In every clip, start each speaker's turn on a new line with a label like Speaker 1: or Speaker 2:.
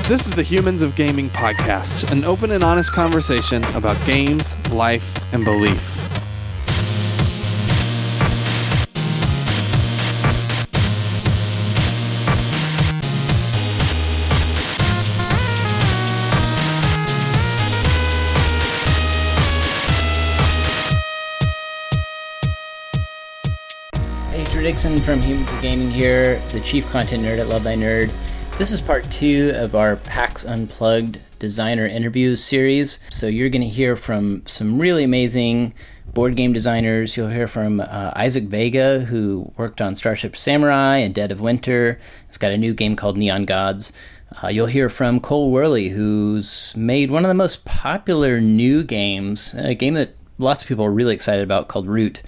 Speaker 1: This is the Humans of Gaming podcast, an open and honest conversation about games, life, and belief.
Speaker 2: Hey, Drew Dixon from Humans of Gaming here, the chief content nerd at Love Thy Nerd. This is part 2 of our PAX Unplugged designer interviews series. So you're going to hear from some really amazing board game designers. You'll hear from Isaac Vega, who worked on Starship Samurai and Dead of Winter. It's got a new game called Neon Gods. You'll hear from Cole Worley, who's made one of the most popular new games, a game that lots of people are really excited about, called Root.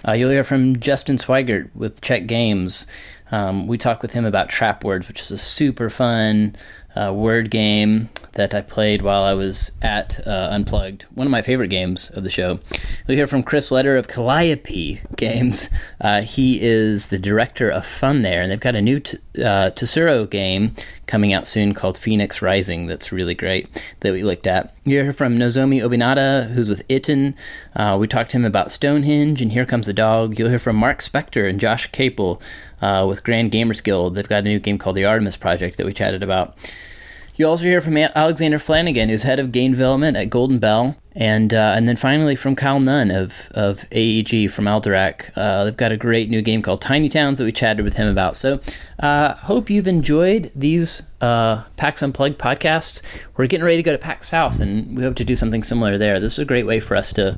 Speaker 2: You'll hear from Justin Swigert with Check Games. We talk with him about Trap Words, which is a super fun word game that I played while I was at Unplugged, one of my favorite games of the show. You'll hear from Chris Letter of Calliope Games. He is the director of fun there, and they've got a new Tesoro game coming out soon called Phoenix Rising that's really great that we looked at. You'll hear from Nozomi Obinata, who's with Itten. We talked to him about Stonehenge and Here Comes the Dog. You'll hear from Mark Spector and Josh Capel with Grand Gamers Guild. They've got a new game called the Artemis Project that we chatted about. You'll also hear from Alexander Flanagan, who's head of game development at Golden Bell. And then finally from Kyle Nunn of AEG from Alderac. They've got a great new game called Tiny Towns that we chatted with him about. So hope you've enjoyed these PAX Unplugged podcasts. We're getting ready to go to PAX South, and we hope to do something similar there. This is a great way for us to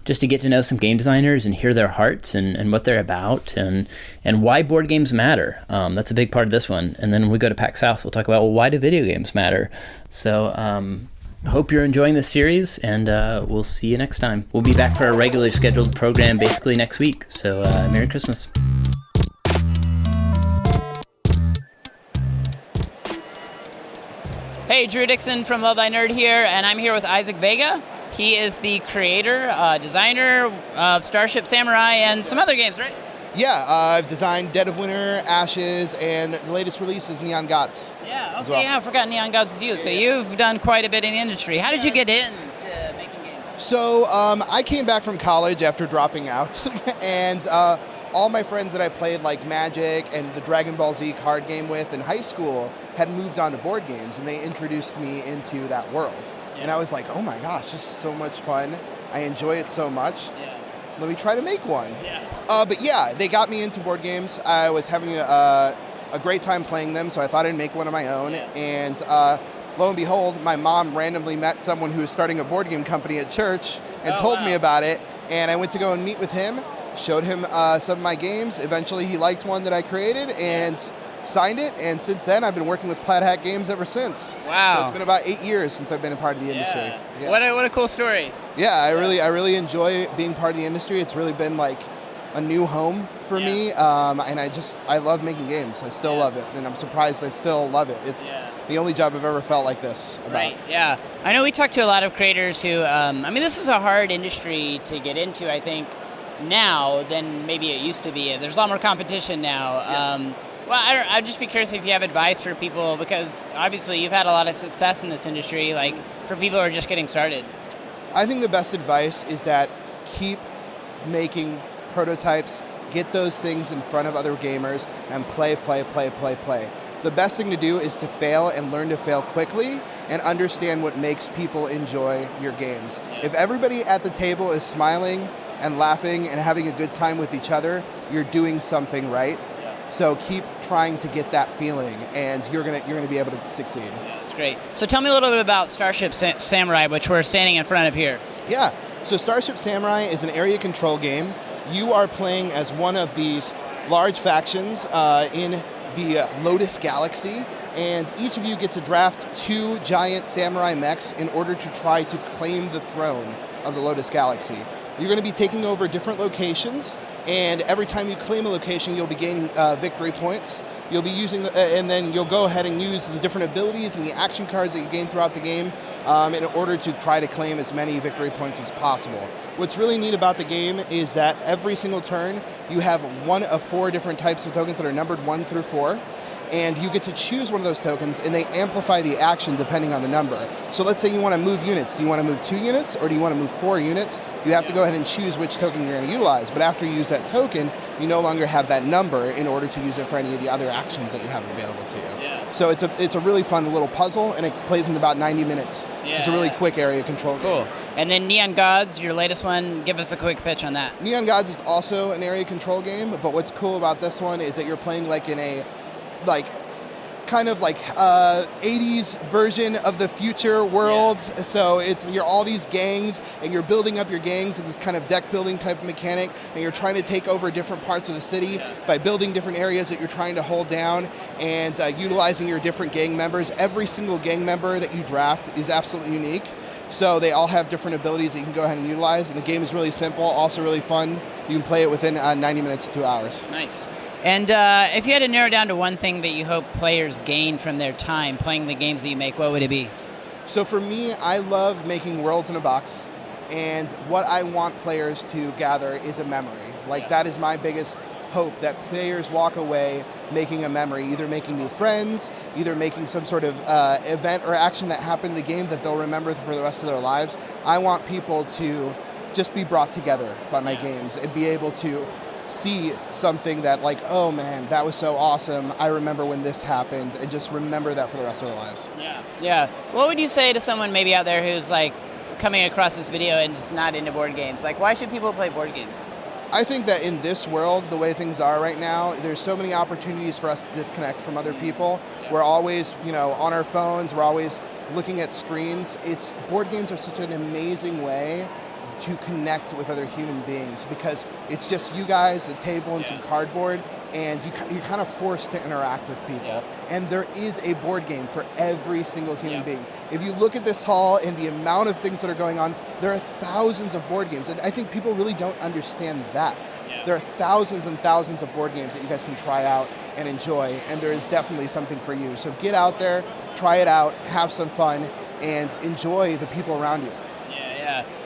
Speaker 2: get to know some game designers and hear their hearts and what they're about and why board games matter. That's a big part of this one. And then when we go to PAX South, we'll talk about, well, why do video games matter? So hope you're enjoying this series, and we'll see you next time. We'll be back for our regularly scheduled program basically next week. So Merry Christmas. Hey, Drew Dixon from Love Thy Nerd here, and I'm here with Isaac Vega. He is the creator, designer of Starship Samurai and some other games, right?
Speaker 3: Yeah, I've designed Dead of Winter, Ashes, and the latest release is Neon Gods.
Speaker 2: Yeah, okay, yeah, I forgot Neon Gods is you. So you've done quite a bit in the industry. How did you get into making games?
Speaker 3: So I came back from college after dropping out, and all my friends that I played like Magic and the Dragon Ball Z card game with in high school had moved on to board games, and they introduced me into that world. Yeah. And I was like, oh my gosh, this is so much fun. I enjoy it so much. Yeah. Let me try to make one. Yeah. But yeah, they got me into board games. I was having a great time playing them, so I thought I'd make one of my own. Yeah. And lo and behold, my mom randomly met someone who was starting a board game company at church and told me about it. And I went to go and meet with him, showed him some of my games. Eventually, he liked one that I created and signed it. And since then, I've been working with Plaid Hat Games ever since.
Speaker 2: Wow.
Speaker 3: So it's been about 8 years since I've been a part of the industry.
Speaker 2: Yeah. What a cool story.
Speaker 3: Yeah, I really enjoy being part of the industry. It's really been like a new home for me, and I love making games. I still love it, and I'm surprised I still love it. It's the only job I've ever felt like this about.
Speaker 2: Right, yeah. I know we talked to a lot of creators who, this is a hard industry to get into, I think, now than maybe it used to be. There's a lot more competition now. Yeah. Well, I'd just be curious if you have advice for people, because obviously you've had a lot of success in this industry, like for people who are just getting started.
Speaker 3: I think the best advice is that keep making prototypes, get those things in front of other gamers, and play. The best thing to do is to fail and learn to fail quickly and understand what makes people enjoy your games. If everybody at the table is smiling and laughing and having a good time with each other, you're doing something right. So keep trying to get that feeling, and you're gonna be able to succeed.
Speaker 2: Yeah, that's great. So tell me a little bit about Starship Samurai, which we're standing in front of here.
Speaker 3: Yeah, so Starship Samurai is an area control game. You are playing as one of these large factions in the Lotus Galaxy, and each of you get to draft 2 giant samurai mechs in order to try to claim the throne of the Lotus Galaxy. You're going to be taking over different locations, and every time you claim a location, you'll be gaining victory points. You'll be using, and then you'll go ahead and use the different abilities and the action cards that you gain throughout the game in order to try to claim as many victory points as possible. What's really neat about the game is that every single turn, you have one of 4 different types of tokens that are numbered 1 through 4. and you get to choose one of those tokens, and they amplify the action depending on the number. So let's say you want to move units. Do you want to move 2 units, or do you want to move 4 units? You have to go ahead and choose which token you're going to utilize, but after you use that token, you no longer have that number in order to use it for any of the other actions that you have available to you. Yeah. So it's a really fun little puzzle, and it plays in about 90 minutes. Yeah. So it's a really quick area control game.
Speaker 2: Cool. And then Neon Gods, your latest one, give us a quick pitch on that.
Speaker 3: Neon Gods is also an area control game, but what's cool about this one is that you're playing like in a kind of 80s version of the future world. Yeah. So you're all these gangs, and you're building up your gangs in this kind of deck building type of mechanic, and you're trying to take over different parts of the city by building different areas that you're trying to hold down, and utilizing your different gang members. Every single gang member that you draft is absolutely unique. So they all have different abilities that you can go ahead and utilize, and the game is really simple, also really fun. You can play it within 90 minutes to 2 hours.
Speaker 2: Nice. And if you had to narrow down to one thing that you hope players gain from their time playing the games that you make, what would it be?
Speaker 3: So for me, I love making worlds in a box, and what I want players to gather is a memory. That is my biggest hope, that players walk away making a memory, either making new friends, either making some sort of event or action that happened in the game that they'll remember for the rest of their lives. I want people to just be brought together by my games and be able to see something that oh man, that was so awesome, I remember when this happened, and just remember that for the rest of their lives.
Speaker 2: Yeah. What would you say to someone maybe out there who's coming across this video and is not into board games? Why should people play board games?
Speaker 3: I think that in this world, the way things are right now, there's so many opportunities for us to disconnect from other people. We're always, on our phones, we're always looking at screens. Board games are such an amazing way to connect with other human beings, because it's just you guys, a table, and some cardboard, and you're kind of forced to interact with people. Yeah. And there is a board game for every single human being. If you look at this hall and the amount of things that are going on, there are thousands of board games, and I think people really don't understand that. Yeah. There are thousands and thousands of board games that you guys can try out and enjoy, and there is definitely something for you. So get out there, try it out, have some fun, and enjoy the people around you.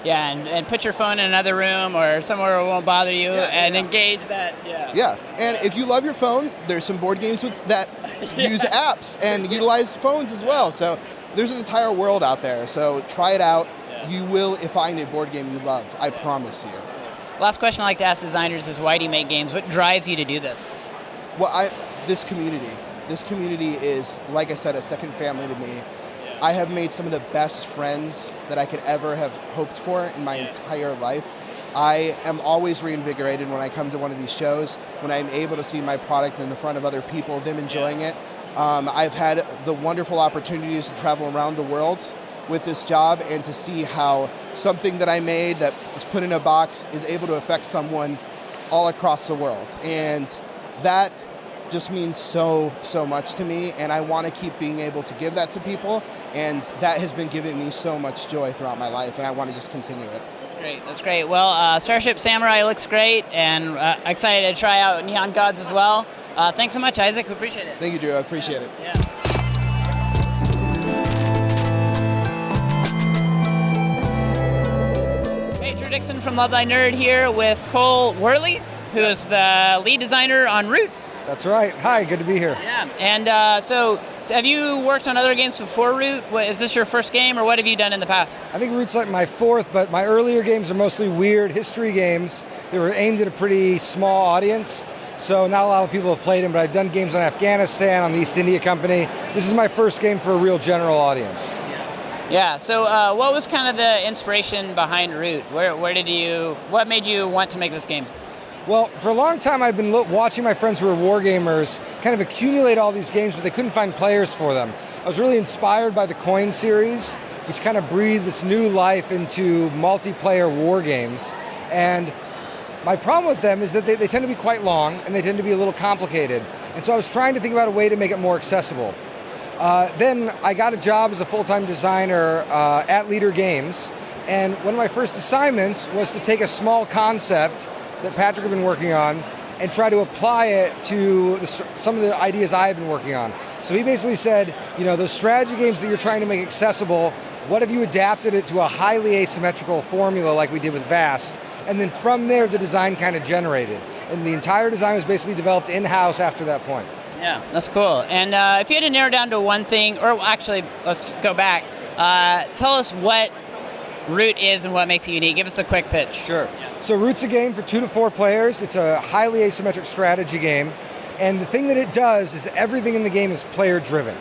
Speaker 2: Yeah, and put your phone in another room or somewhere where it won't bother you, engage that.
Speaker 3: Yeah, and if you love your phone, there's some board games that use apps and utilize phones as well. So there's an entire world out there. So try it out. Yeah. You will find a board game you love. I promise you.
Speaker 2: Last question I like to ask designers is, why do you make games? What drives you to do this?
Speaker 3: Well, this community. This community is, like I said, a second family to me. I have made some of the best friends that I could ever have hoped for in my entire life. I am always reinvigorated when I come to one of these shows, when I'm able to see my product in the front of other people, them enjoying it. I've had the wonderful opportunities to travel around the world with this job, and to see how something that I made that is put in a box is able to affect someone all across the world. And that just means so much to me, and I want to keep being able to give that to people, and that has been giving me so much joy throughout my life, and I want to just continue it.
Speaker 2: That's great. Well, Starship Samurai looks great, and excited to try out Neon Gods as well. Thanks so much, Isaac. We appreciate it.
Speaker 3: Thank you, Drew. I appreciate it.
Speaker 2: Yeah. Hey, Drew Dixon from Love Thy Nerd here with Cole Worley, who is the lead designer on Root.
Speaker 4: That's right. Hi, good to be here.
Speaker 2: Yeah, and so have you worked on other games before Root? Is this your first game, or what have you done in the past?
Speaker 4: I think Root's my fourth, but my earlier games are mostly weird history games. They were aimed at a pretty small audience, so not a lot of people have played them, but I've done games on Afghanistan, on the East India Company. This is my first game for a real general audience.
Speaker 2: Yeah, so what was kind of the inspiration behind Root? What made you want to make this game?
Speaker 4: Well, for a long time I've been watching my friends who are wargamers kind of accumulate all these games, but they couldn't find players for them. I was really inspired by the Coin series, which kind of breathed this new life into multiplayer war games. And my problem with them is that they tend to be quite long, and they tend to be a little complicated. And so I was trying to think about a way to make it more accessible. Then I got a job as a full-time designer at Leader Games, and one of my first assignments was to take a small concept that Patrick had been working on and try to apply it to some of the ideas I've been working on. So he basically said, those strategy games that you're trying to make accessible, what if you adapted it to a highly asymmetrical formula like we did with Vast? And then from there, the design kind of generated. And the entire design was basically developed in-house after that point.
Speaker 2: Yeah, that's cool. And if you had to narrow down to one thing, or actually, let's go back. Tell us what Root is and what makes it unique. Give us the quick pitch.
Speaker 4: Sure. So Root's a game for 2 to 4 players. It's a highly asymmetric strategy game. And the thing that it does is everything in the game is player-driven.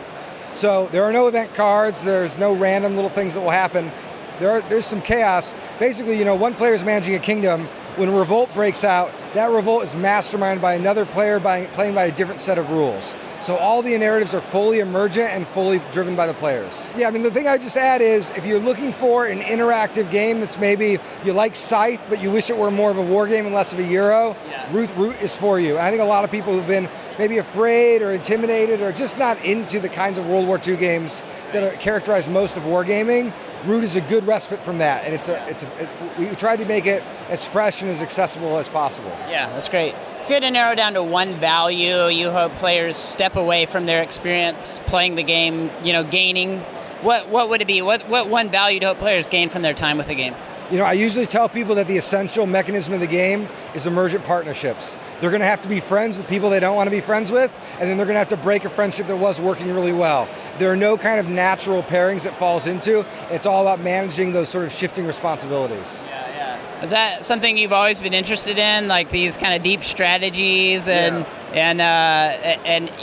Speaker 4: So there are no event cards. There's no random little things that will happen. There's some chaos. Basically, one player is managing a kingdom. When a revolt breaks out, that revolt is masterminded by another player playing by a different set of rules. So all the narratives are fully emergent and fully driven by the players. Yeah, the thing I just add is, if you're looking for an interactive game that's maybe you like Scythe, but you wish it were more of a war game and less of a Euro, Root is for you. And I think a lot of people who've been maybe afraid or intimidated or just not into the kinds of World War II games that characterize most of wargaming, Root is a good respite from that, and we tried to make it as fresh and as accessible as possible.
Speaker 2: Yeah, that's great. If you had to narrow down to one value you hope players step away from their experience playing the game, gaining, what would it be? What one value do you hope players gain from their time with the game?
Speaker 4: I usually tell people that the essential mechanism of the game is emergent partnerships. They're going to have to be friends with people they don't want to be friends with, and then they're going to have to break a friendship that was working really well. There are no kind of natural pairings it falls into. It's all about managing those sort of shifting responsibilities.
Speaker 2: Yeah. Is that something you've always been interested in, like these kind of deep strategies and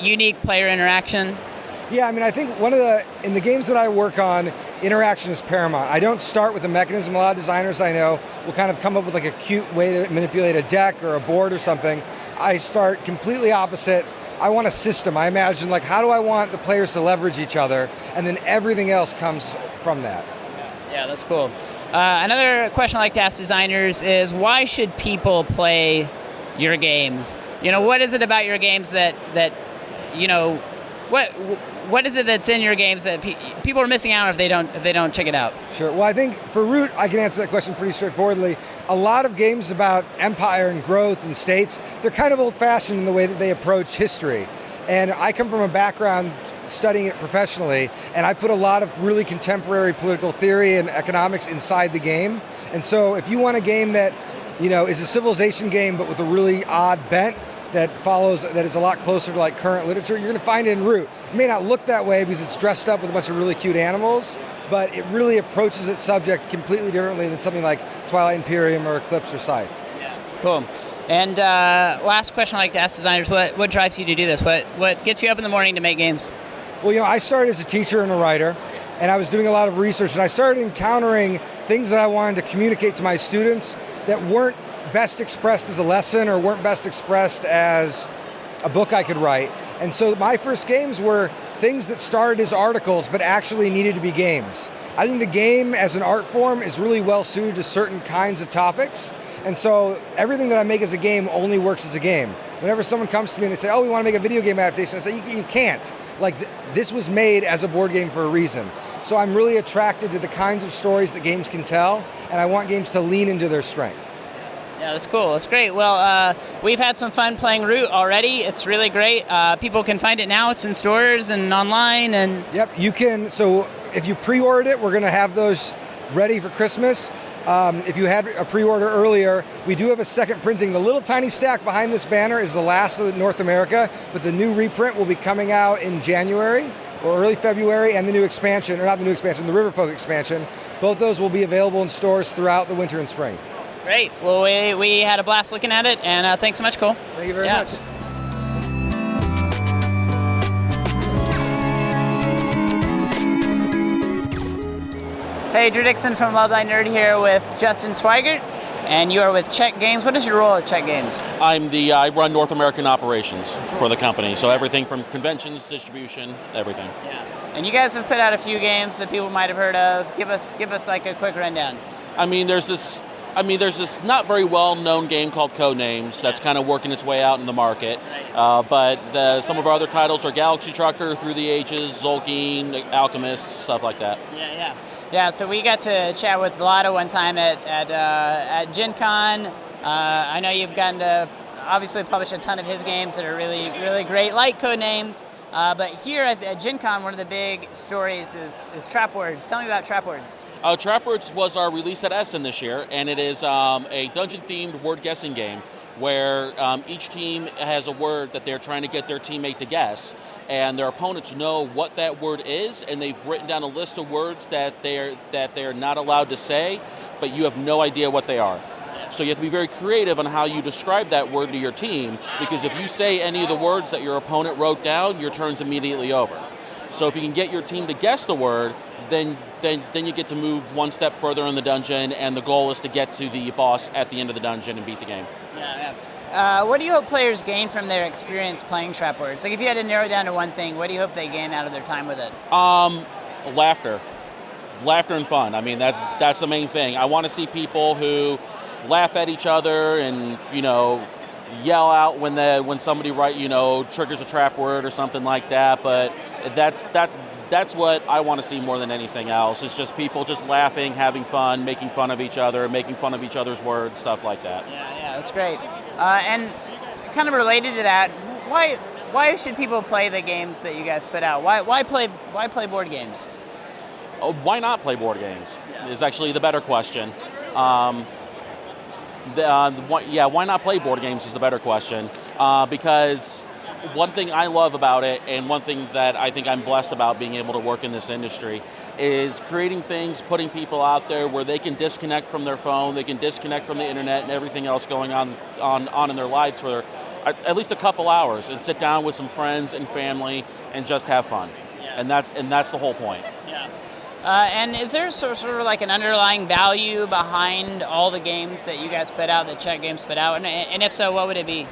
Speaker 2: unique player interaction?
Speaker 4: Yeah, I think in the games that I work on, interaction is paramount. I don't start with a mechanism. A lot of designers I know will kind of come up with like a cute way to manipulate a deck or a board or something. I start completely opposite. I want a system. I imagine, how do I want the players to leverage each other, and then everything else comes from that.
Speaker 2: Yeah, that's cool. Another question I like to ask designers is, why should people play your games? What is it about your games that what is it that's in your games that people are missing out if they don't check it out?
Speaker 4: Sure. Well, I think for Root, I can answer that question pretty straightforwardly. A lot of games about empire and growth and states, they're kind of old-fashioned in the way that they approach history. And I come from a background studying it professionally, and I put a lot of really contemporary political theory and economics inside the game. And so if you want a game that is a civilization game but with a really odd bent, that is a lot closer to current literature, you're going to find it in Root. It may not look that way because it's dressed up with a bunch of really cute animals, but it really approaches its subject completely differently than something like Twilight Imperium or Eclipse or Scythe.
Speaker 2: Yeah, cool. And last question I like to ask designers, what drives you to do this? What gets you up in the morning to make games?
Speaker 4: Well, I started as a teacher and a writer, and I was doing a lot of research, and I started encountering things that I wanted to communicate to my students that weren't best expressed as a lesson or weren't best expressed as a book I could write. And so my first games were things that started as articles but actually needed to be games. I think the game as an art form is really well suited to certain kinds of topics. And so everything that I make as a game only works as a game. Whenever someone comes to me and they say, oh, we want to make a video game adaptation, I say, you can't. This was made as a board game for a reason. So I'm really attracted to the kinds of stories that games can tell, and I want games to lean into their strength.
Speaker 2: Yeah, that's cool. That's great. Well, we've had some fun playing Root already. It's really great. People can find it now. It's in stores and online. And
Speaker 4: Yep, you can. So if you pre-ordered it, we're going to have those ready for Christmas. If you had a pre-order earlier, we do have a second printing. The little tiny stack behind this banner is the last of North America, but the new reprint will be coming out in January or early February, and the new expansion, or not the new expansion, the Riverfolk expansion. Both those will be available in stores throughout the winter and spring.
Speaker 2: Great. Well, we had a blast looking at it, and thanks so much, Cole.
Speaker 4: Thank you very much.
Speaker 2: Hey, Drew Dixon from Love Thy Nerd here with Justin Swigert, and you are with Czech Games. What is your role at Czech Games?
Speaker 5: I run North American operations for the company, so everything from conventions, distribution, everything.
Speaker 2: Yeah. And you guys have put out a few games that people might have heard of. Give us a quick rundown.
Speaker 5: There's this not very well-known game called Codenames that's kind of working its way out in the market.
Speaker 2: Right.
Speaker 5: But some of our other titles are Galaxy Trucker, Through the Ages, Zolkeen, Alchemist, stuff like that.
Speaker 2: Yeah, so we got to chat with Vlada one time at Gen Con. I know you've gotten to obviously publish a ton of his games that are really, really great, like Codenames. But here at Gen Con, one of the big stories is Trap Words. Tell me about Trap Words.
Speaker 5: Trap Words was our release at Essen this year, and it is a dungeon-themed word-guessing game where each team has a word that they're trying to get their teammate to guess, and their opponents know what that word is, and they've written down a list of words that they're not allowed to say, but you have no idea what they are. So you have to be very creative on how you describe that word to your team, because if you say any of the words that your opponent wrote down, your turn's immediately over. So if you can get your team to guess the word, then you get to move one step further in the dungeon, and the goal is to get to the boss at the end of the dungeon and beat the game.
Speaker 6: What do you hope players gain from their experience playing trap words? Like, if you had to narrow it down to one thing, what do you hope they gain out of their time with it?
Speaker 5: Laughter and fun. I mean, that's the main thing. I want to see people who laugh at each other and, yell out when somebody triggers a trap word or something like that. But that's what I want to see more than anything else. It's just people just laughing, having fun, making fun of each other, making fun of each other's words, stuff like that.
Speaker 6: Yeah, that's great. And kind of related to that, why should people play the games that you guys put out? Why play board games?
Speaker 5: Why not play board games is actually the better question. Why not play board games is the better question, because one thing I love about it, and one thing that I think I'm blessed about being able to work in this industry, is creating things, putting people out there where they can disconnect from their phone, they can disconnect from the internet and everything else going on in their lives for at least a couple hours, and sit down with some friends and family and just have fun. And that's the whole point.
Speaker 6: And is there sort of like an underlying value behind all the games that you guys put out, that Czech Games put out? And if so, what would it be?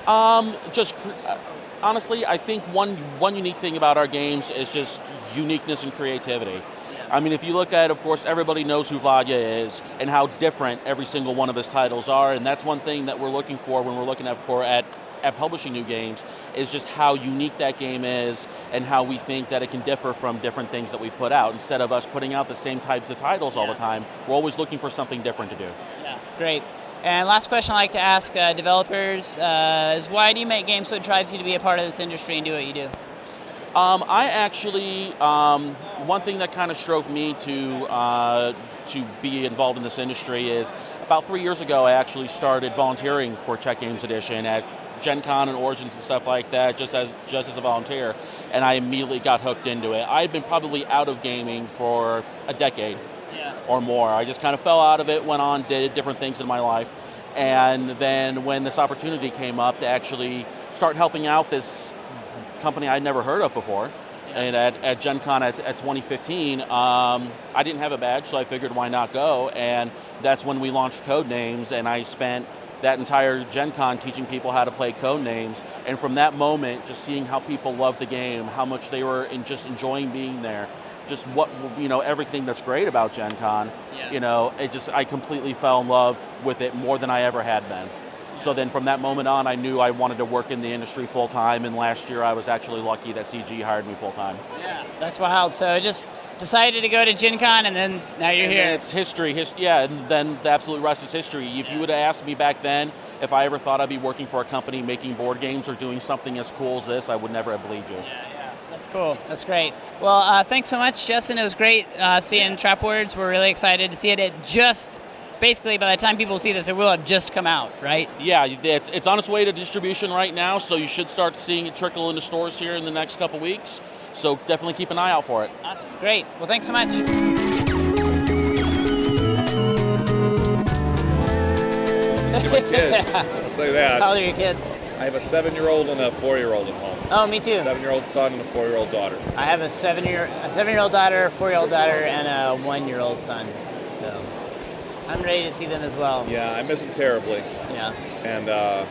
Speaker 5: Honestly, I think one unique thing about our games is just uniqueness and creativity. I mean, if you look at, of course, everybody knows who Vega is and how different every single one of his titles are, and that's one thing that we're looking for when we're looking at publishing new games, is just how unique that game is and how we think that it can differ from different things that we've put out. Instead of us putting out the same types of titles all the time, we're always looking for something different to do.
Speaker 6: Yeah, great. And last question I like to ask developers is, why do you make games? What drives you to be a part of this industry and do what you do?
Speaker 5: I actually, one thing that kind of drove me to be involved in this industry is about 3 years ago I actually started volunteering for Czech Games Edition at Gen Con and Origins and stuff like that, just as a volunteer, and I immediately got hooked into it. I had been probably out of gaming for a decade or more. I just kind of fell out of it, went on, did different things in my life, and then when this opportunity came up to actually start helping out this company I'd never heard of before, and at Gen Con at 2015, I didn't have a badge, so I figured why not go, and that's when we launched Codenames, and I spent that entire Gen Con teaching people how to play Codenames, and from that moment, just seeing how people loved the game, how much they were just enjoying being there, just everything that's great about Gen Con, I completely fell in love with it more than I ever had been. So then from that moment on, I knew I wanted to work in the industry full time, and last year I was actually lucky that CG hired me full time.
Speaker 6: Yeah, that's wild. So just decided to go to Gen Con, and then now you're here.
Speaker 5: And it's history, and then the absolute rest is history. If you would have asked me back then if I ever thought I'd be working for a company making board games or doing something as cool as this, I would never have believed you.
Speaker 6: Yeah, that's cool. That's great. Well, thanks so much, Justin. It was great seeing Trap Words. We're really excited to see it. It just... Basically, by the time people see this, it will have just come out, right? Yeah,
Speaker 5: it's on its way to distribution right now, so you should start seeing it trickle into stores here in the next couple weeks. So definitely keep an eye out for it.
Speaker 6: Awesome. Great. Well, thanks so much.
Speaker 7: My kids. I'll say that.
Speaker 6: How old are your kids?
Speaker 7: I have a 7-year-old and a 4-year-old at home.
Speaker 6: Oh, me too.
Speaker 7: 7-year-old son and a 4-year-old daughter.
Speaker 6: I have a 7-year-old daughter, a 4-year-old daughter, and a 1-year-old son. So I'm ready to see them as well.
Speaker 7: Yeah, I miss them terribly.
Speaker 6: Yeah.
Speaker 7: And so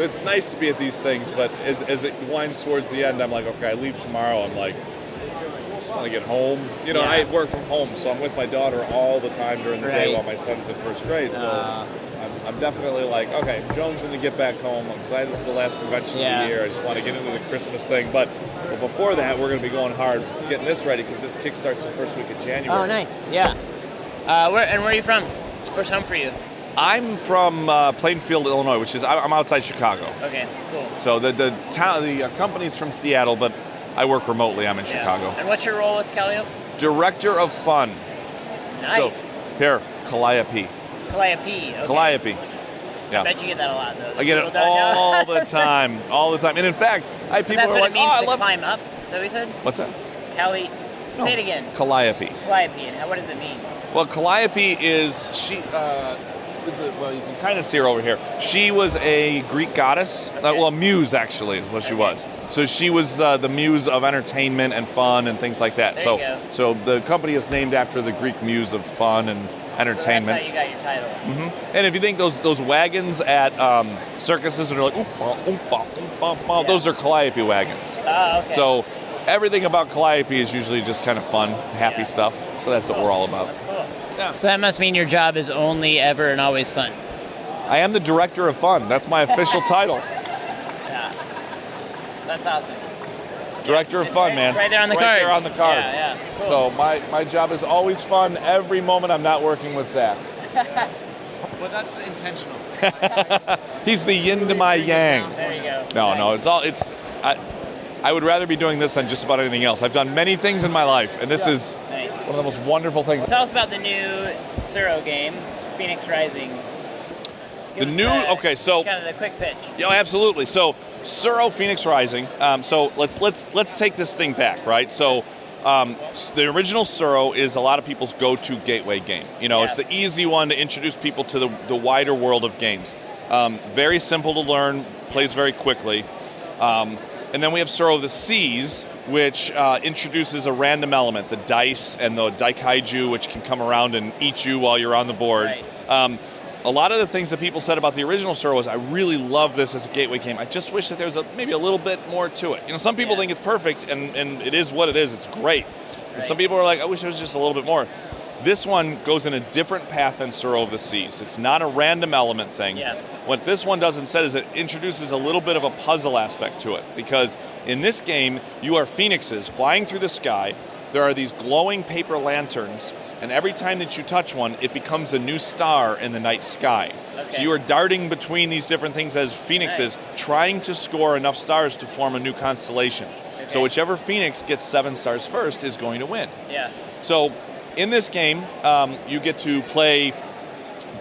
Speaker 7: it's nice to be at these things, but as it winds towards the end, I'm like, okay, I leave tomorrow. I'm like, I just want to get home. I work from home, so I'm with my daughter all the time during the day while my son's in first grade. So I'm definitely like, okay, Jones going to get back home. I'm glad this is the last convention of the year. I just want to get into the Christmas thing. But before that, we're going to be going hard getting this ready, because this kickstarts the first week of January.
Speaker 6: Oh, nice. Yeah. Where are you from? Where's home for you?
Speaker 7: I'm from Plainfield, Illinois, which is I'm outside Chicago.
Speaker 6: Okay, cool.
Speaker 7: So the company's from Seattle, but I work remotely. I'm in Chicago.
Speaker 6: And what's your role with Calliope?
Speaker 7: Director of Fun.
Speaker 6: Nice.
Speaker 7: So here, Calliope.
Speaker 6: Calliope. Okay.
Speaker 7: Calliope. Yeah.
Speaker 6: I bet you get that a lot, though.
Speaker 7: I get it all the time. And in fact, I have people
Speaker 6: That's
Speaker 7: who are
Speaker 6: what
Speaker 7: like,
Speaker 6: it means
Speaker 7: I
Speaker 6: to
Speaker 7: love...
Speaker 6: climb up. Is that what you said?
Speaker 7: What's that? No.
Speaker 6: Say it again.
Speaker 7: Calliope.
Speaker 6: Calliope. And what does it mean?
Speaker 7: Well, Calliope is, well, you can kind of see her over here. She was a Greek goddess.
Speaker 6: Okay.
Speaker 7: Muse, actually, is what she was. So she was the muse of entertainment and fun and things like that.
Speaker 6: There you go.
Speaker 7: So the company is named after the Greek muse of fun and entertainment.
Speaker 6: So that's how you got your title.
Speaker 7: Mm-hmm. And if you think those wagons at circuses that are like, oompa, oompa, oompa, oompa, those are Calliope wagons.
Speaker 6: Oh, okay.
Speaker 7: So everything about Calliope is usually just kind of fun, happy stuff. So that's what we're all about.
Speaker 6: That's cool.
Speaker 7: Yeah.
Speaker 6: So that must mean your job is only, ever, and always fun.
Speaker 7: I am the director of fun. That's my official title.
Speaker 6: Yeah. That's awesome.
Speaker 7: Director of fun, man.
Speaker 6: It's right there on the
Speaker 7: It's
Speaker 6: card.
Speaker 7: Right there on the card.
Speaker 6: Yeah. Cool.
Speaker 7: So my job is always fun every moment I'm not working with Zach.
Speaker 8: Well, that's intentional.
Speaker 7: He's the yin to my yang.
Speaker 6: There you go.
Speaker 7: No, I would rather be doing this than just about anything else. I've done many things in my life, and this is
Speaker 6: Nice.
Speaker 7: one of the most wonderful things.
Speaker 6: Tell us about the new Suro game, Phoenix Rising. Give us
Speaker 7: so
Speaker 6: kind of the quick pitch.
Speaker 7: Yeah, absolutely. So Suro Phoenix Rising. So let's take this thing back, right? So the original Suro is a lot of people's go-to gateway game. It's the easy one to introduce people to the wider world of games. Very simple to learn, plays very quickly. And then we have Suro of the Seas, which introduces a random element, the dice and the daikaiju, which can come around and eat you while you're on the board.
Speaker 6: Right.
Speaker 7: A lot of the things that people said about the original Suro was, I really love this as a gateway game. I just wish that there was maybe a little bit more to it. Some people think it's perfect, and it is what it is. It's great. And some people are like, I wish there was just a little bit more. This one goes in a different path than Suro of the Seas. It's not a random element thing.
Speaker 6: Yeah.
Speaker 7: What this one does instead is it introduces a little bit of a puzzle aspect to it, because in this game, you are phoenixes flying through the sky. There are these glowing paper lanterns, and every time that you touch one, it becomes a new star in the night sky.
Speaker 6: Okay.
Speaker 7: So you are darting between these different things as phoenixes, trying to score enough stars to form a new constellation.
Speaker 6: Okay.
Speaker 7: So whichever phoenix gets 7 stars first is going to win.
Speaker 6: Yeah.
Speaker 7: So in this game, you get to play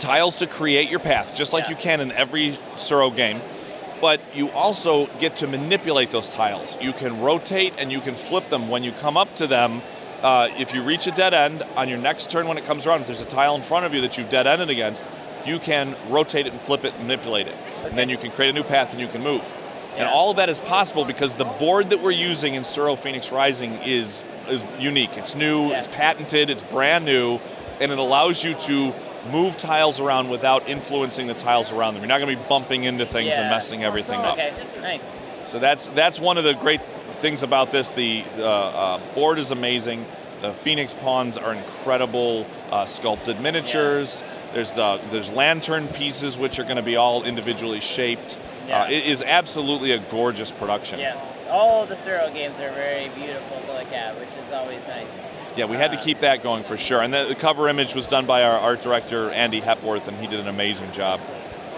Speaker 7: tiles to create your path, just like you can in every Suro game. But you also get to manipulate those tiles. You can rotate and you can flip them when you come up to them. If you reach a dead end, on your next turn when it comes around, if there's a tile in front of you that you've dead-ended against, you can rotate it and flip it and manipulate it. Okay. And then you can create a new path and you can move. Yeah. And all of that is possible because the board that we're using in Suro Phoenix Rising is unique. It's new, it's patented, it's brand new, and it allows you to move tiles around without influencing the tiles around them. You're not going to be bumping into things and messing everything up.
Speaker 6: Okay, nice.
Speaker 7: So that's one of the great things about this. The board is amazing. The Phoenix pawns are incredible, sculpted miniatures. There's lantern pieces which are going to be all individually shaped.
Speaker 6: Yeah.
Speaker 7: It is absolutely a gorgeous production.
Speaker 6: Yes, all the Suro games are very beautiful to look at, which is always nice.
Speaker 7: Yeah, we had to keep that going for sure. And the cover image was done by our art director, Andy Hepworth, and he did an amazing job.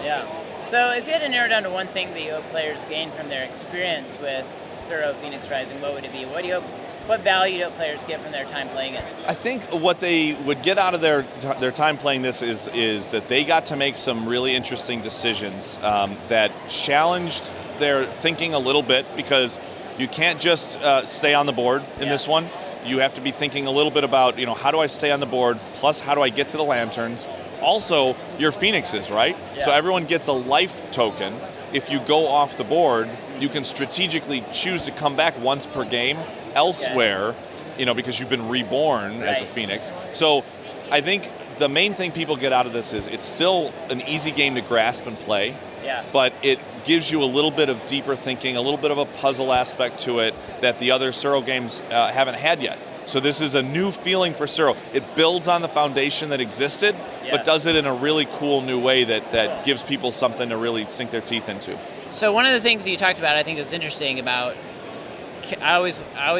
Speaker 6: Yeah. So if you had to narrow down to one thing that you hope players gain from their experience with Suro Phoenix Rising, what would it be? What value do players get from their time playing it?
Speaker 7: I think what they would get out of their time playing this is that they got to make some really interesting decisions that challenged their thinking a little bit, because you can't just stay on the board in this one. You have to be thinking a little bit about, how do I stay on the board, plus how do I get to the lanterns? Also, you're phoenixes, right? Yeah. So everyone gets a life token. If you go off the board, you can strategically choose to come back once per game elsewhere, because you've been reborn as a phoenix. So I think the main thing people get out of this is it's still an easy game to grasp and play.
Speaker 6: Yeah.
Speaker 7: But it gives you a little bit of deeper thinking, a little bit of a puzzle aspect to it that the other Suro games haven't had yet. So this is a new feeling for Suro. It builds on the foundation that existed, but does it in a really cool new way that gives people something to really sink their teeth into.
Speaker 6: So one of the things you talked about, I think is interesting about, I always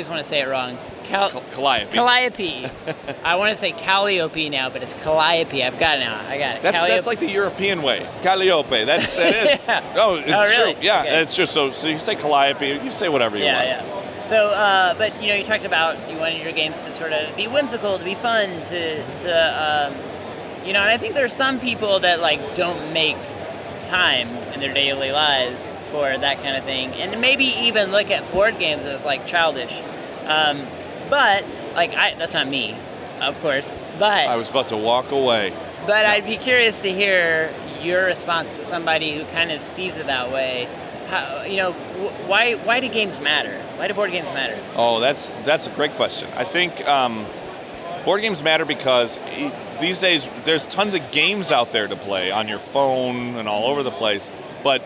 Speaker 6: want to say it wrong.
Speaker 7: Calliope.
Speaker 6: Calliope. I want to say Calliope now, but it's Calliope. I've got it now. I got it.
Speaker 7: That's like the European way. Calliope. That is.
Speaker 6: Yeah.
Speaker 7: Oh, it's
Speaker 6: really?
Speaker 7: true. Yeah,
Speaker 6: okay.
Speaker 7: It's just so you say Calliope, you say whatever you want.
Speaker 6: Yeah. So, but you talked about you wanted your games to sort of be whimsical, to be fun, to and I think there's some people that don't make time in their daily lives for that kind of thing, and maybe even look at board games as like childish. But like that's not me, of course. But
Speaker 7: I was about to walk away.
Speaker 6: But I'd be curious to hear your response to somebody who kind of sees it that way. How, why do games matter? Why do board games matter?
Speaker 7: Oh, that's a great question. I think board games matter because these days there's tons of games out there to play on your phone and all over the place. But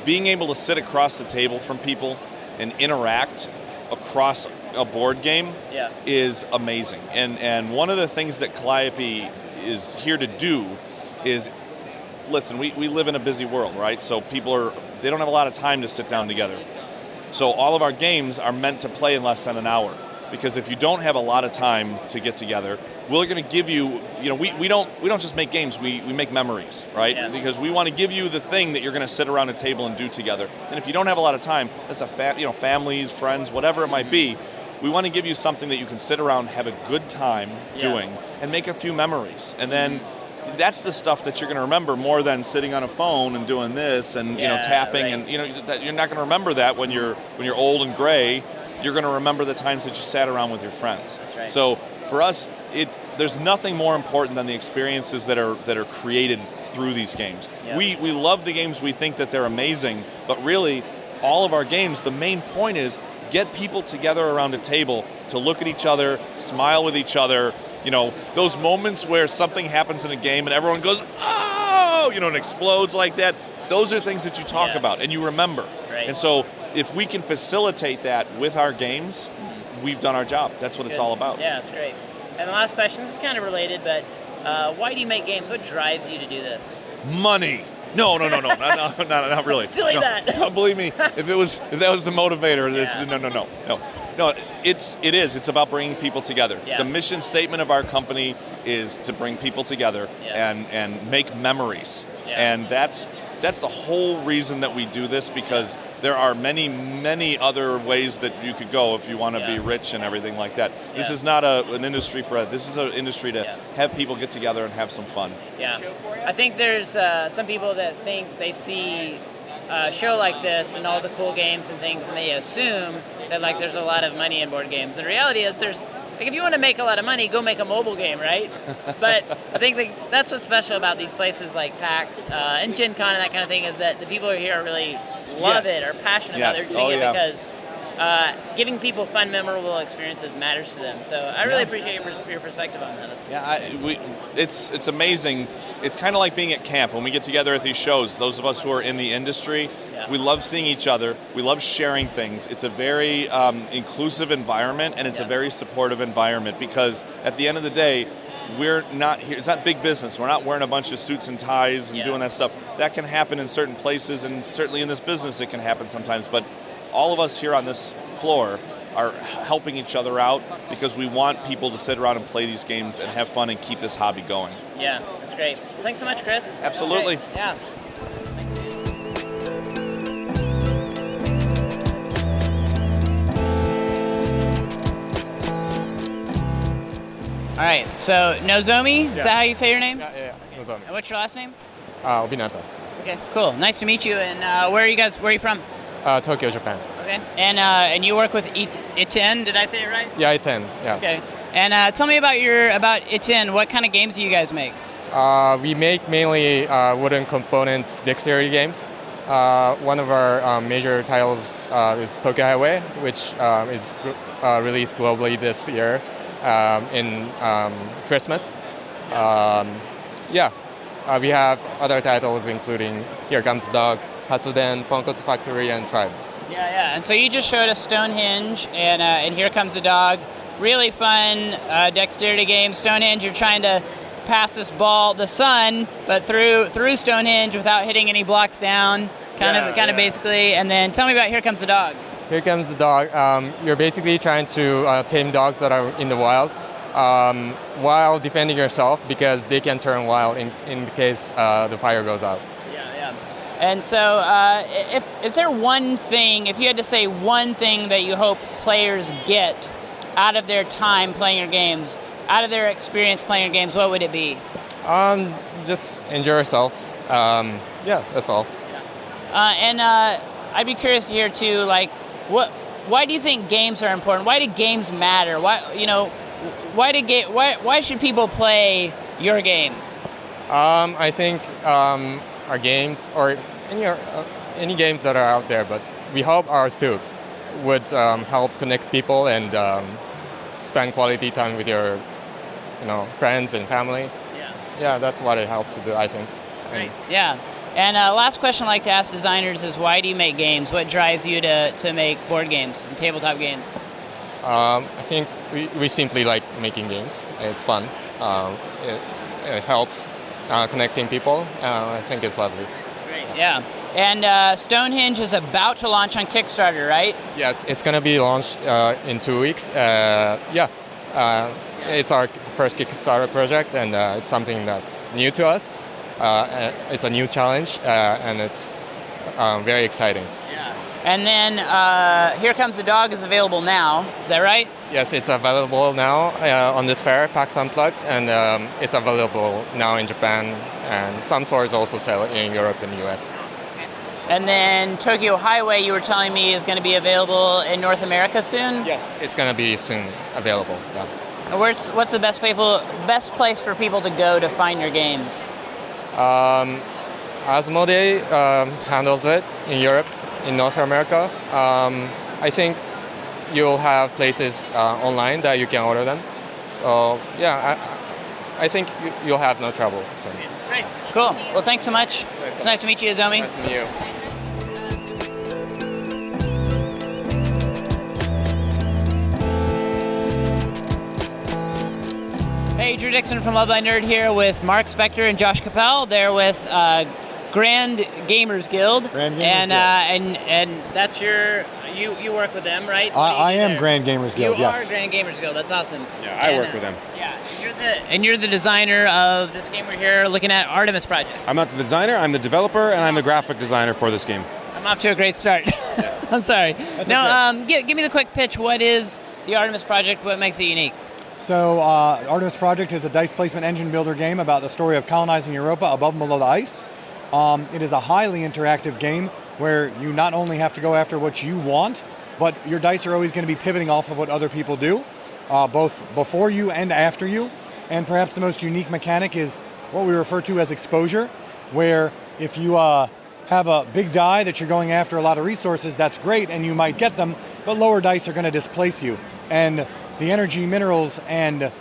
Speaker 7: being able to sit across the table from people and interact across a board game is amazing. And one of the things that Calliope is here to do is, listen, we live in a busy world, right? So they don't have a lot of time to sit down together. So all of our games are meant to play in less than an hour. Because if you don't have a lot of time to get together, we're going to give you, we don't just make games, we make memories, right? Yeah. Because we want to give you the thing that you're going to sit around a table and do together. And if you don't have a lot of time, that's families, friends, whatever it might be, we want to give you something that you can sit around, have a good time doing, and make a few memories. And then that's the stuff that you're going to remember more than sitting on a phone and doing this and tapping, right. And that you're not going to remember that when you're old and gray. You're going to remember the times that you sat around with your friends.
Speaker 6: That's right.
Speaker 7: So for us, there's nothing more important than the experiences that are created through these games. Yep. We love the games. We think that they're amazing, but really, all of our games, the main point is get people together around a table to look at each other, smile with each other. Those moments where something happens in a game and everyone goes, oh, and explodes like that. Those are things that you talk about and you remember.
Speaker 6: Right.
Speaker 7: And so if we can facilitate that with our games, we've done our job. That's what it's all about.
Speaker 6: Yeah, that's great. And the last question, this is kind of related, but why do you make games? What drives you to do this?
Speaker 7: Money. No, not really.
Speaker 6: Delete that.
Speaker 7: No, believe me, if that was the motivator, no. It is. It's about bringing people together.
Speaker 6: Yeah.
Speaker 7: The mission statement of our company is to bring people together and make memories.
Speaker 6: Yeah.
Speaker 7: And that's the whole reason that we do this, because there are many, many other ways that you could go if you want to be rich and everything like that. Yeah. This is not an industry for that. This is an industry to have people get together and have some fun.
Speaker 6: Yeah. I think there's some people that think they see a show like this and all the cool games and things, and they assume that there's a lot of money in board games. And the reality is if you want to make a lot of money, go make a mobile game, right? But I think that's what's special about these places like PAX and Gen Con and that kind of thing, is that the people who are here really love it, are passionate about it, doing it because giving people fun, memorable experiences matters to them. So I really appreciate your perspective on that.
Speaker 7: It's amazing. It's kind of like being at camp when we get together at these shows. Those of us who are in the industry, we love seeing each other. We love sharing things. It's a very inclusive environment, and it's a very supportive environment, because at the end of the day, we're not here. It's not big business. We're not wearing a bunch of suits and ties and doing that stuff. That can happen in certain places, and certainly in this business it can happen sometimes. But all of us here on this floor are helping each other out because we want people to sit around and play these games and have fun and keep this hobby going.
Speaker 6: Yeah, that's great. Thanks so much, Chris.
Speaker 7: Absolutely.
Speaker 6: Yeah. All right, so Nozomi, is that how you say your name?
Speaker 9: Yeah, Nozomi.
Speaker 6: And what's your last name?
Speaker 9: Obinata.
Speaker 6: Okay, cool. Nice to meet you. And where are you from?
Speaker 9: Tokyo, Japan.
Speaker 6: Okay. And you work with Iten, did I say it right?
Speaker 9: Yeah, Iten, yeah.
Speaker 6: Okay. And tell me about Iten. What kind of games do you guys make?
Speaker 9: We make mainly wooden components dexterity games. One of our major titles is Tokyo Highway, which is released globally this year in Christmas. We have other titles including Here Comes the Dog, Hatsuden, Ponkotsu Factory, and Tribe.
Speaker 6: Yeah. And so you just showed us Stonehenge and Here Comes the Dog. Really fun dexterity game. Stonehenge, you're trying to pass this ball, the sun, but through Stonehenge without hitting any blocks down, kind of basically. And then tell me about Here Comes the Dog.
Speaker 9: Here Comes the Dog. You're basically trying to tame dogs that are in the wild while defending yourself, because they can turn wild in case the fire goes out.
Speaker 6: And so, is there one thing, if you had to say one thing that you hope players get out of their time playing your games, out of their experience playing your games, what would it be?
Speaker 9: Just enjoy yourselves. yeah, that's all.
Speaker 6: And I'd be curious to hear too, like, why do you think games are important? Why do games matter? Why should people play your games?
Speaker 9: I think our games, or any games that are out there, but we hope ours too would help connect people and spend quality time with your friends and family. Yeah, that's what it helps to do, I think.
Speaker 6: Great. Yeah. And last question I like to ask designers is, why do you make games? What drives you to make board games and tabletop games?
Speaker 9: I think we simply like making games. It's fun. It helps connecting people. I think it's lovely.
Speaker 6: Great, yeah. And Stonehenge is about to launch on Kickstarter, right?
Speaker 9: Yes, it's going to be launched in 2 weeks. It's our first Kickstarter project, and it's something that's new to us. It's a new challenge, and it's very exciting.
Speaker 6: Yeah. And then Here Comes the Dog is available now. Is that right?
Speaker 9: Yes, it's available now on this fair, PAX Unplugged, and it's available now in Japan, and some stores also sell it in Europe and the US.
Speaker 6: And then Tokyo Highway, you were telling me, is going to be available in North America soon?
Speaker 9: Yes, it's going to be soon available. Yeah.
Speaker 6: And what's the best place for people to go to find your games?
Speaker 9: Asmodee handles it in Europe, in North America. I think you'll have places online that you can order them. So yeah, I think you'll have no trouble. So.
Speaker 6: Great, cool. Well, thanks so much. It's nice to meet you, Nozomi.
Speaker 9: Nice to meet you.
Speaker 6: Hey, Drew Dixon from Love Thy Nerd here with Mark Spector and Josh Capel. They're with Grand Gamers Guild.
Speaker 10: Grand Gamers
Speaker 6: and that's you work with them, right?
Speaker 10: I am Grand Gamers Guild,
Speaker 6: yes.
Speaker 10: yes.
Speaker 6: You are Grand Gamers Guild, that's awesome.
Speaker 11: Yeah, I work with them.
Speaker 6: Yeah, and you're the designer of this game we're here looking at, Artemis Project.
Speaker 11: I'm not the designer, I'm the developer, and I'm the graphic designer for this game.
Speaker 6: I'm off to a great start.
Speaker 11: Yeah.
Speaker 6: I'm sorry. Now, give me the quick pitch. What is the Artemis Project? What makes it unique?
Speaker 10: So Artemis Project is a dice placement engine builder game about the story of colonizing Europa above and below the ice. It is a highly interactive game where you not only have to go after what you want, but your dice are always going to be pivoting off of what other people do, both before you and after you. And perhaps the most unique mechanic is what we refer to as exposure, where if you have a big die that you're going after a lot of resources, that's great and you might get them, but lower dice are going to displace you. And the energy, minerals, and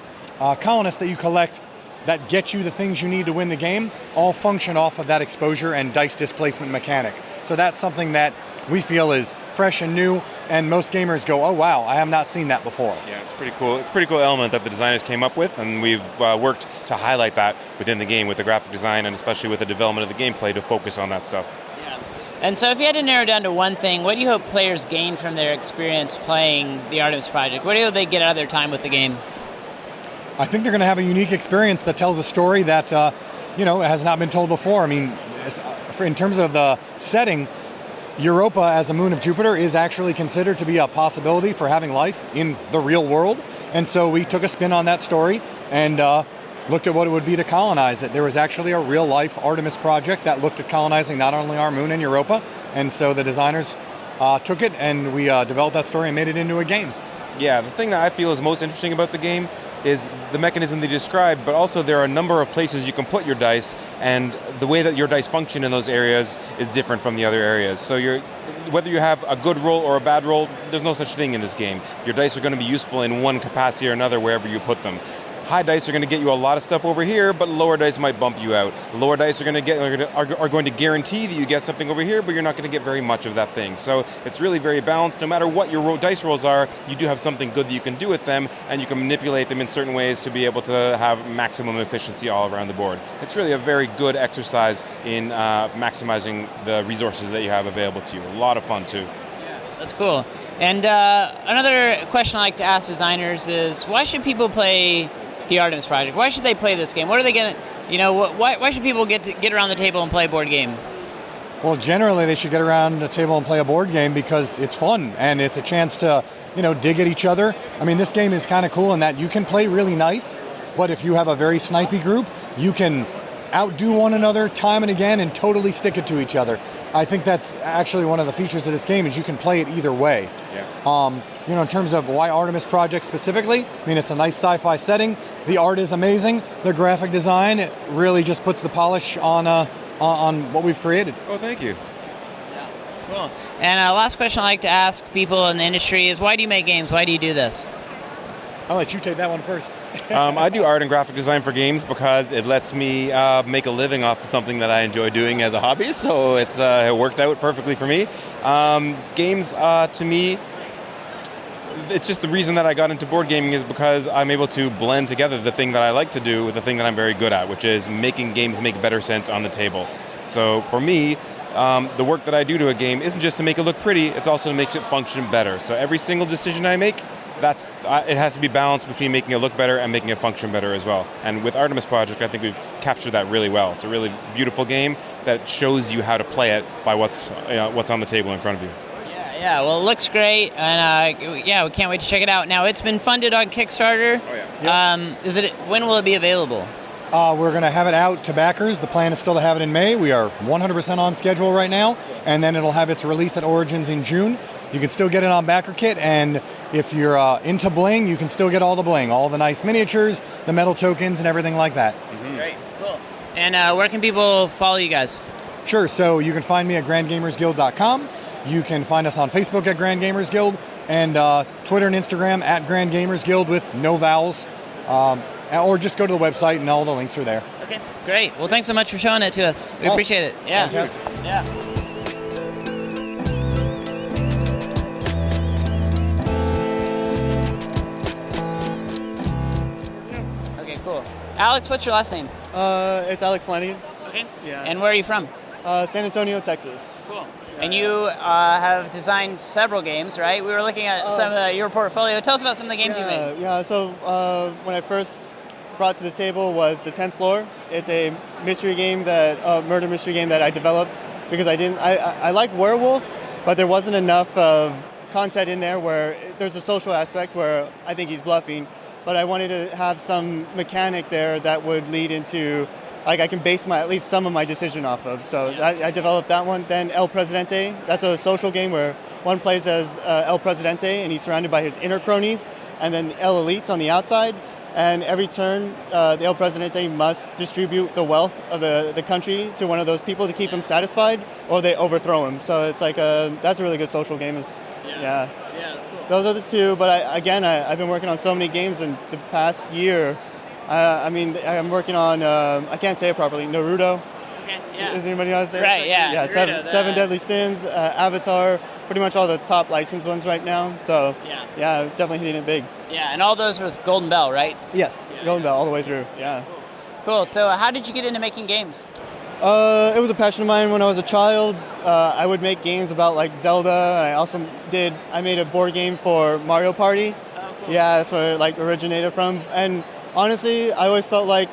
Speaker 10: colonists that you collect that get you the things you need to win the game all function off of that exposure and dice displacement mechanic. So that's something that we feel is fresh and new, and most gamers go, oh wow, I have not seen that before.
Speaker 11: Yeah, it's pretty cool. It's a pretty cool element that the designers came up with, and we've worked to highlight that within the game with the graphic design and especially with the development of the gameplay to focus on that stuff.
Speaker 6: Yeah. And so if you had to narrow down to one thing, what do you hope players gain from their experience playing the Artemis Project? What do you hope they get out of their time with the game?
Speaker 10: I think they're going to have a unique experience that tells a story that has not been told before. I mean, in terms of the setting, Europa as a moon of Jupiter is actually considered to be a possibility for having life in the real world. And so we took a spin on that story and looked at what it would be to colonize it. There was actually a real life Artemis project that looked at colonizing not only our moon and Europa. And so the designers took it and we developed that story and made it into a game.
Speaker 11: Yeah, the thing that I feel is most interesting about the game is the mechanism they described, but also there are a number of places you can put your dice, and the way that your dice function in those areas is different from the other areas. So whether you have a good roll or a bad roll, there's no such thing in this game. Your dice are going to be useful in one capacity or another wherever you put them. High dice are going to get you a lot of stuff over here, but lower dice might bump you out. Lower dice are going to guarantee that you get something over here, but you're not going to get very much of that thing. So it's really very balanced. No matter what your dice rolls are, you do have something good that you can do with them, and you can manipulate them in certain ways to be able to have maximum efficiency all around the board. It's really a very good exercise in maximizing the resources that you have available to you. A lot of fun too.
Speaker 6: That's cool. And another question I like to ask designers is, why should people play the Artemis Project? Why should they play this game? What are they going to, why should people get around the table and play a board game?
Speaker 10: Well, generally they should get around the table and play a board game because it's fun and it's a chance to, dig at each other. I mean, this game is kind of cool in that you can play really nice, but if you have a very snipey group, you can outdo one another time and again and totally stick it to each other. I think that's actually one of the features of this game is you can play it either way.
Speaker 11: Yeah.
Speaker 10: In terms of why Artemis Project specifically, I mean, it's a nice sci-fi setting. The art is amazing. The graphic design really just puts the polish on what we've created.
Speaker 11: Oh, thank you.
Speaker 6: Cool. And last question I like to ask people in the industry is, why do you make games? Why do you do this?
Speaker 10: I'll let you take that one first.
Speaker 11: I do art and graphic design for games because it lets me make a living off of something that I enjoy doing as a hobby, so it worked out perfectly for me. Games, to me, it's just the reason that I got into board gaming is because I'm able to blend together the thing that I like to do with the thing that I'm very good at, which is making games make better sense on the table. So for me, the work that I do to a game isn't just to make it look pretty, it's also to make it function better. So every single decision I make, it has to be balanced between making it look better and making it function better as well. And with Artemis Project, I think we've captured that really well. It's a really beautiful game that shows you how to play it by what's on the table in front of you.
Speaker 6: Yeah, well, it looks great, and we can't wait to check it out. Now, it's been funded on Kickstarter.
Speaker 11: Oh, yeah.
Speaker 6: When will it be available?
Speaker 10: We're going to have it out to backers. The plan is still to have it in May. We are 100% on schedule right now, and then it'll have its release at Origins in June. You can still get it on BackerKit, and if you're into bling, you can still get all the bling, all the nice miniatures, the metal tokens, and everything like that.
Speaker 11: Mm-hmm.
Speaker 6: Great, cool. And where can people follow you guys?
Speaker 10: Sure, so you can find me at grandgamersguild.com. You can find us on Facebook at Grand Gamers Guild, and Twitter and Instagram at Grand Gamers Guild with no vowels. Or just go to the website and all the links are there.
Speaker 6: Okay, great. Well, thanks so much for showing it to us. We appreciate it. Yeah.
Speaker 10: Fantastic.
Speaker 6: Yeah. Okay, cool. Alex, what's your last name?
Speaker 12: It's Alex Flanagan.
Speaker 6: Okay.
Speaker 12: Yeah.
Speaker 6: And where are you from?
Speaker 12: San Antonio, Texas.
Speaker 6: Cool. And you have designed several games, right? We were looking at some of your portfolio. Tell us about some of the games you made.
Speaker 12: Yeah, so when I first brought to the table was The 10th Floor. It's a mystery game murder mystery game that I developed because I like werewolf, but there wasn't enough of content in there where there's a social aspect where I think he's bluffing, but I wanted to have some mechanic there that would lead into, like, I can base at least some of my decision off of. So I developed that one. Then El Presidente, that's a social game where one plays as El Presidente and he's surrounded by his inner cronies, and then El Elites on the outside. And every turn, the El Presidente must distribute the wealth of the country to one of those people to keep him satisfied, or they overthrow him. So it's like that's a really good social game. Yeah, that's cool. Those are the two, but I've been working on so many games in the past year. I'm working on, I can't say it properly, Naruto.
Speaker 6: Okay, yeah.
Speaker 12: Does anybody know how to say it?
Speaker 6: Right, yeah.
Speaker 12: Yeah,
Speaker 6: Naruto,
Speaker 12: Seven Deadly Sins, Avatar, pretty much all the top licensed ones right now. So, yeah, definitely hitting it big.
Speaker 6: Yeah, and all those with Golden Bell, right?
Speaker 12: Yes, Golden Bell all the way through, yeah.
Speaker 6: Cool. So how did you get into making games?
Speaker 12: It was a passion of mine when I was a child. I would make games about, like, Zelda, and I also I made a board game for Mario Party. Oh, cool. Yeah, that's where it, originated from. And honestly, I always felt like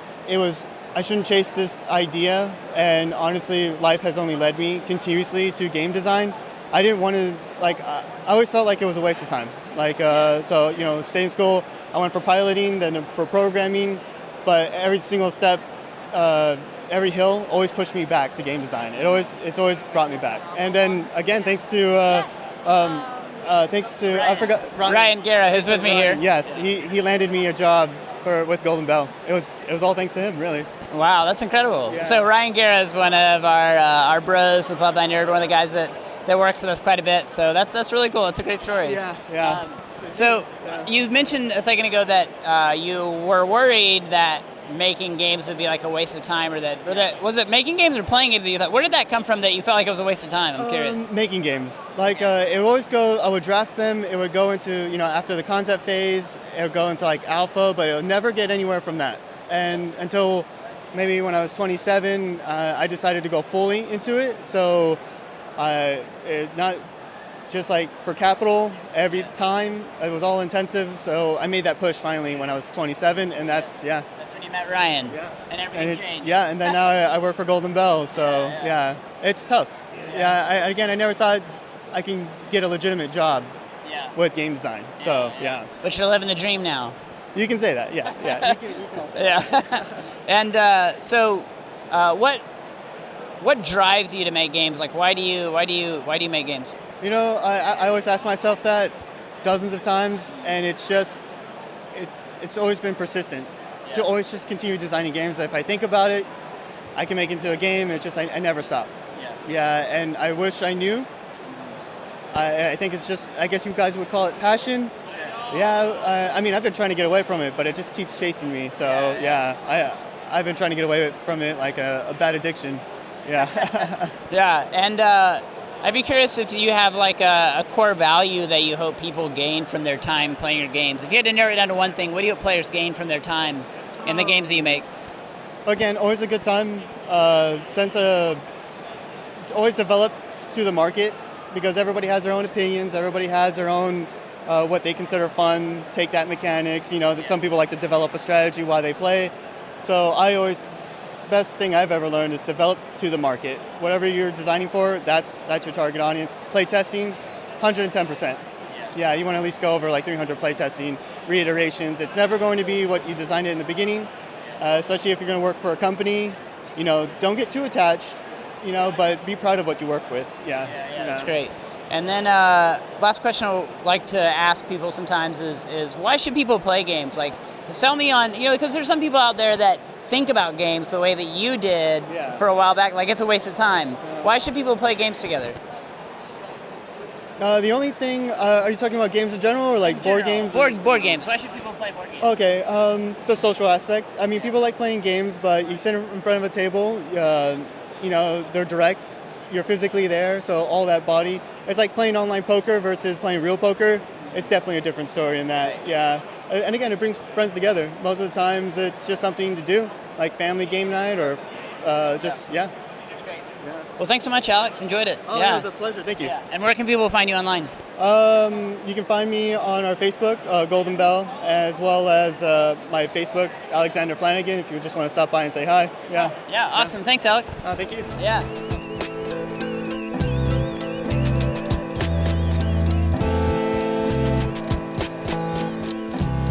Speaker 12: I shouldn't chase this idea, and honestly, life has only led me continuously to game design. I didn't want to, I always felt like it was a waste of time. Stay in school, I went for piloting, then for programming, but every single step, every hill always pushed me back to game design. It's always brought me back. And then, again, thanks to I forgot,
Speaker 6: Ryan Guerra, who's with me here.
Speaker 12: Yes, he landed me a job with Golden Bell. It was all thanks to him, really.
Speaker 6: Wow, that's incredible.
Speaker 12: Yeah.
Speaker 6: So Ryan Guerra is one of our bros with Love Thy Nerd, one of the guys that works with us quite a bit. So that's really cool. It's a great story.
Speaker 12: Yeah.
Speaker 6: You mentioned a second ago that you were worried that making games would be like a waste of time, or that was it making games or playing games that you thought? Where did that come from that you felt like it was a waste of time? I'm curious.
Speaker 12: Making games, it would always go. I would draft them. It would go into after the concept phase. It would go into alpha, but it would never get anywhere from that. And until maybe when I was 27, I decided to go fully into it. So, not just for capital every time. It was all intensive. So I made that push finally when I was 27, and that's
Speaker 6: when you met Ryan.
Speaker 12: Yeah.
Speaker 6: And everything changed.
Speaker 12: Yeah, and then now I work for Golden Bell. So it's tough. I never thought I can get a legitimate job with game design.
Speaker 6: But you're living the dream now.
Speaker 12: You can say that. Yeah. You can
Speaker 6: Yeah. And so what drives you to make games? Like, why do you make games?
Speaker 12: You know, I always ask myself that dozens of times, and it's always been persistent to always just continue designing games. If I think about it, I can make it into a game. It's just I never stop. Yeah, and I wish I knew. I think it's just, I guess you guys would call it passion. Yeah, I mean, I've been trying to get away from it, but it just keeps chasing me. So I've been trying to get away from it like a bad addiction. Yeah.
Speaker 6: Yeah, and I'd be curious if you have like a core value that you hope people gain from their time playing your games. If you had to narrow it down to one thing, what do you hope players gain from their time in the games that you make?
Speaker 12: Again, always a good time. Always develop to the market, because everybody has their own opinions. Everybody has their own what they consider fun, take that mechanics. You know, that some people like to develop a strategy while they play. So best thing I've ever learned is develop to the market. Whatever you're designing for, that's your target audience. Play testing, 110%. Yeah, you want to at least go over like 300 play testing, reiterations. It's never going to be what you designed it in the beginning, especially if you're going to work for a company. You know, don't get too attached, you know, but be proud of what you work with. Yeah,
Speaker 6: that's great. And then last question I would like to ask people sometimes is why should people play games? Like, sell me on, you know, because there's some people out there that think about games the way that you did for a while back, like it's a waste of time. Why should people play games together?
Speaker 12: The only thing, are you talking about games in general or like board games?
Speaker 6: Board games. Why should people play board games?
Speaker 12: Okay, the social aspect. I mean, people like playing games, but you sit in front of a table, you know, they're direct. You're physically there, so all that body. It's like playing online poker versus playing real poker. It's definitely a different story in that, yeah. And again, it brings friends together. Most of the times, it's just something to do, like family game night or That's great. Yeah.
Speaker 6: Well, thanks so much, Alex. Enjoyed it.
Speaker 12: Oh, it was a pleasure. Thank you.
Speaker 6: Yeah. And where can people find you online?
Speaker 12: You can find me on our Facebook, Golden Bell, as well as my Facebook, Alexander Flanagan, if you just want to stop by and say hi. Yeah.
Speaker 6: Yeah, awesome. Thanks, Alex.
Speaker 12: Thank you.
Speaker 6: Yeah.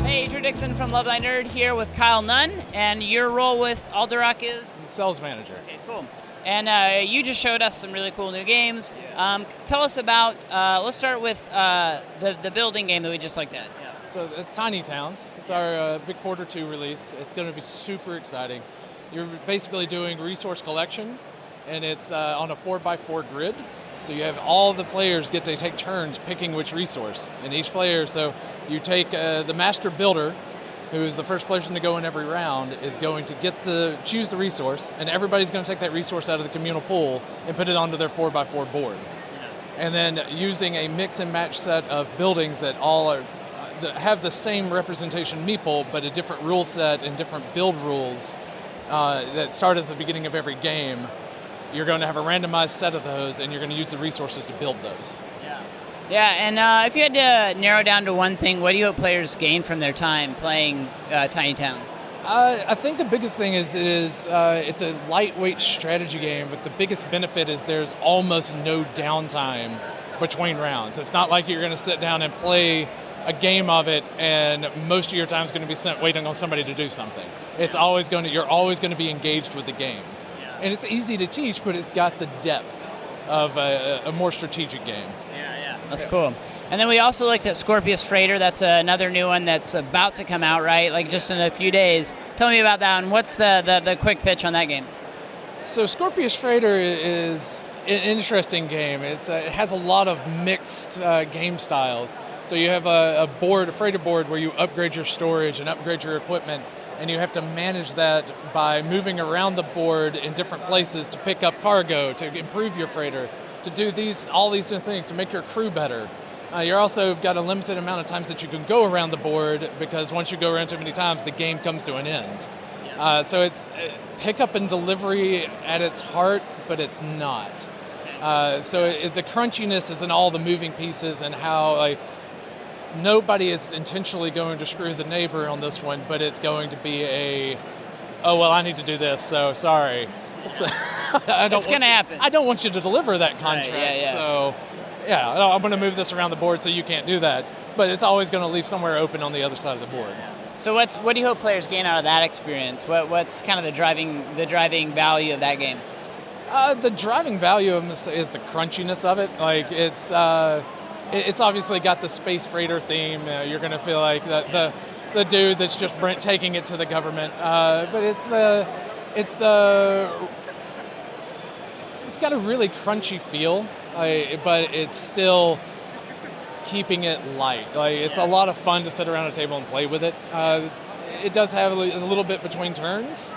Speaker 6: Hey, Drew Dixon from Love Thy Nerd here with Kyle Nunn, and your role with Alderock is?
Speaker 13: Sales manager.
Speaker 6: Okay, cool. And you just showed us some really cool new games. Tell us about, let's start with the building game that we just looked at. Yeah.
Speaker 13: So it's Tiny Towns. It's our big quarter 2 release. It's going to be super exciting. You're basically doing resource collection, and it's on a 4x4 grid. So you have all the players get to take turns picking which resource. And each player, so you take the master builder, who is the first person to go in every round, is going to choose the resource, and everybody's going to take that resource out of the communal pool and put it onto their 4x4 board. And then using a mix and match set of buildings that all that have the same representation meeple, but a different rule set and different build rules that start at the beginning of every game. You're going to have a randomized set of those, and you're going to use the resources to build those.
Speaker 6: Yeah, and if you had to narrow down to one thing, what do you hope players gain from their time playing Tiny Town?
Speaker 13: I think the biggest thing is it's a lightweight strategy game, but the biggest benefit is there's almost no downtime between rounds. It's not like you're going to sit down and play a game of it, and most of your time is going to be spent waiting on somebody to do something. You're always going to be engaged with the game, and it's easy to teach, but it's got the depth of a more strategic game.
Speaker 6: That's cool. And then we also looked at Scorpius Freighter. That's another new one that's about to come out, right? Like just in a few days. Tell me about that one. What's the quick pitch on that game?
Speaker 13: So Scorpius Freighter is an interesting game. It has a lot of mixed game styles. So you have a freighter board where you upgrade your storage and upgrade your equipment, and you have to manage that by moving around the board in different places to pick up cargo, to improve your freighter, to do all these different things, to make your crew better. You're also got a limited amount of times that you can go around the board, because once you go around too many times, the game comes to an end. So it's pickup and delivery at its heart, but it's not. The crunchiness is in all the moving pieces and how nobody is intentionally going to screw the neighbor on this one, but it's going to be I need to do this, so sorry. So,
Speaker 6: it's going to happen.
Speaker 13: I don't want you to deliver that contract.
Speaker 6: Right,
Speaker 13: So, I'm going to move this around the board so you can't do that. But it's always going to leave somewhere open on the other side of the board.
Speaker 6: So what do you hope players gain out of that experience? What's kind of the driving value of that game?
Speaker 13: The driving value of this is the crunchiness of it. Like it's obviously got the space freighter theme. You're going to feel like the dude that's just taking it to the government. But it's got a really crunchy feel, but it's still keeping it light. Like it's a lot of fun to sit around a table and play with it. It does have a little bit between turns,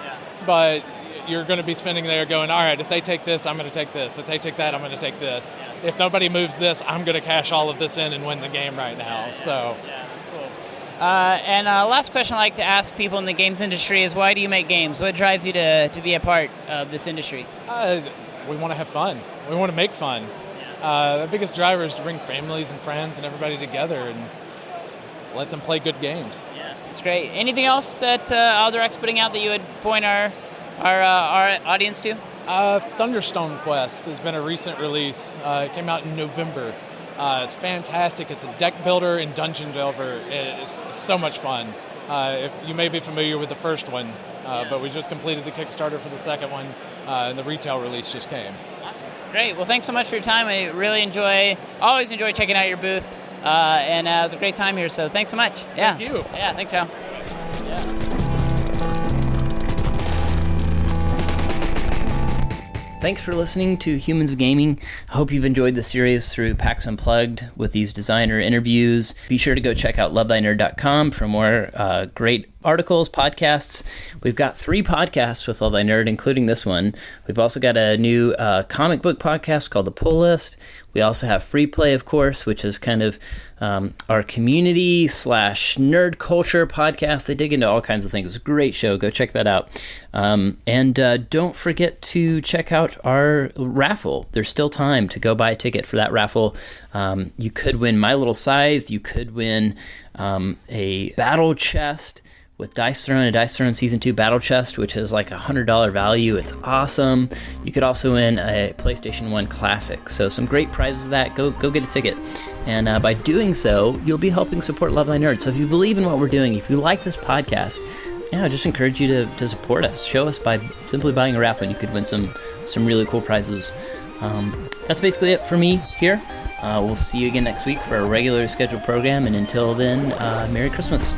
Speaker 13: but you're going to be spending there going, all right, if they take this, I'm going to take this. If they take that, I'm going to take this. If nobody moves this, I'm going to cash all of this in and win the game right now. So.
Speaker 6: Yeah, that's cool. And last question I like to ask people in the games industry is, why do you make games? What drives you to be a part of this industry?
Speaker 13: We want to have fun. We want to make fun. The biggest driver is to bring families and friends and everybody together and let them play good games.
Speaker 6: Yeah, that's great. Anything else that Alderax's putting out that you would point our audience to?
Speaker 13: Thunderstone Quest has been a recent release. It came out in November. It's fantastic. It's a deck builder and dungeon delver. It's so much fun. If you may be familiar with the first one, but we just completed the Kickstarter for the second one, and the retail release just came.
Speaker 6: Awesome. Great. Well, thanks so much for your time. I always enjoy checking out your booth, and it was a great time here, so thanks so much. Yeah.
Speaker 13: Thank you.
Speaker 6: Yeah, thanks, Hal. Yeah. Thanks for listening to Humans of Gaming. I hope you've enjoyed the series through PAX Unplugged with these designer interviews. Be sure to go check out lovethynerd.com for more great articles, podcasts. We've got 3 podcasts with Love Thy Nerd, including this one. We've also got a new comic book podcast called The Pull List. We also have Free Play, of course, which is kind of our community / nerd culture podcast. They dig into all kinds of things. It's a great show. Go check that out. And don't forget to check out our raffle. There's still time to go buy a ticket for that raffle. You could win My Little Scythe. You could win a battle chest with Dice Throne, a Dice Throne Season 2 battle chest, which is like $100 value. It's awesome. You could also win a PlayStation 1 Classic. So some great prizes of that. Go get a ticket. And by doing so, you'll be helping support Love Thy Nerd. So if you believe in what we're doing, if you like this podcast, I just encourage you to support us. Show us by simply buying a raffle, and you could win some really cool prizes. That's basically it for me here. We'll see you again next week for a regular scheduled program. And until then, Merry Christmas.